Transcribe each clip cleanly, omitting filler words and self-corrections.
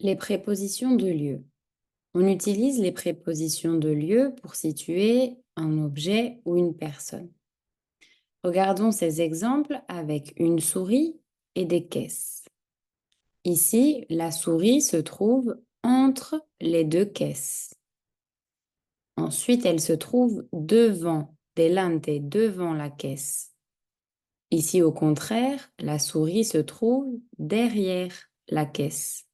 Les prépositions de lieu. On utilise les prépositions de lieu pour situer un objet ou une personne. Regardons ces exemples avec une souris et des caisses. Ici, la souris se trouve entre les deux caisses. Ensuite, elle se trouve devant, delante, devant la caisse. Ici, au contraire, la souris se trouve derrière la caisse.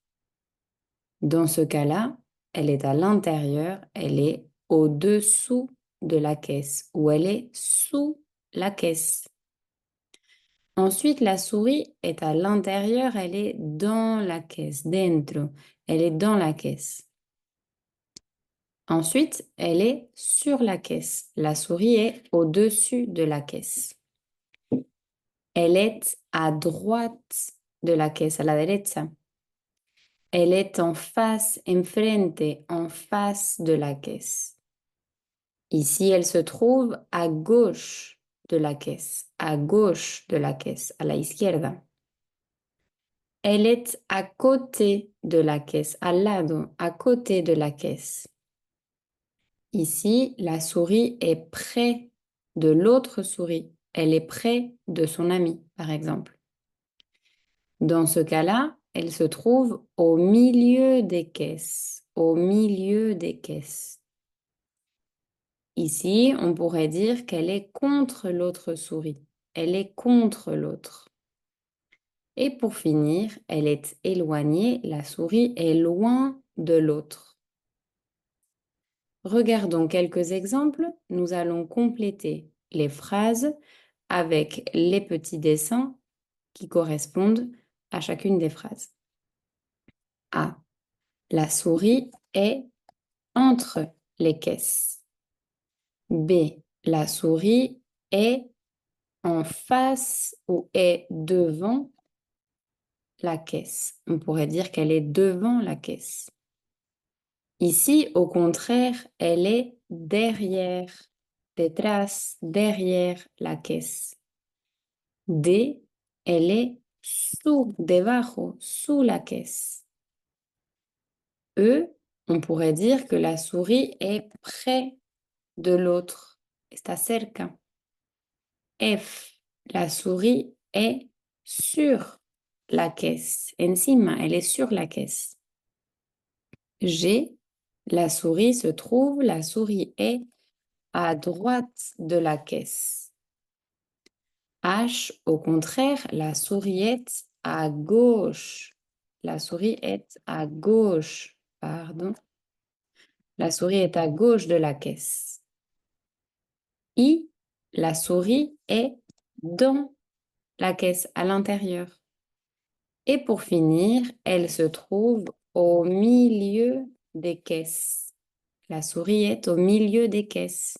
Dans ce cas-là, elle est à l'intérieur, elle est au-dessous de la caisse ou elle est sous la caisse. Ensuite, la souris est à l'intérieur, elle est dans la caisse, dentro, elle est dans la caisse. Ensuite, elle est sur la caisse. La souris est au-dessus de la caisse. Elle est à droite de la caisse, à la derecha. Elle est en face, enfrente, en face de la caisse. Ici, elle se trouve à gauche de la caisse, à gauche de la caisse, à la izquierda. Elle est à côté de la caisse, al lado, à côté de la caisse. Ici, la souris est près de l'autre souris. Elle est près de son ami, par exemple. Dans ce cas-là, elle se trouve au milieu des caisses, au milieu des caisses. Ici, on pourrait dire qu'elle est contre l'autre souris. Elle est contre l'autre. Et pour finir, elle est éloignée, la souris est loin de l'autre. Regardons quelques exemples. Nous allons compléter les phrases avec les petits dessins qui correspondent à chacune des phrases. A. La souris est entre les caisses. B. La souris est en face ou est devant la caisse. On pourrait dire qu'elle est devant la caisse. Ici, au contraire, elle est derrière, detrás, derrière la caisse. D, elle est sous, debajo, sous la caisse. E, on pourrait dire que la souris est près de l'autre, está cerca. F, la souris est sur la caisse, encima, elle est sur la caisse. G, la souris se trouve, la souris est à droite de la caisse. H, au contraire, la souris est à gauche. La souris est à gauche, pardon. La souris est à gauche de la caisse. I, la souris est dans la caisse, à l'intérieur. Et pour finir, elle se trouve au milieu des caisses. La souris est au milieu des caisses.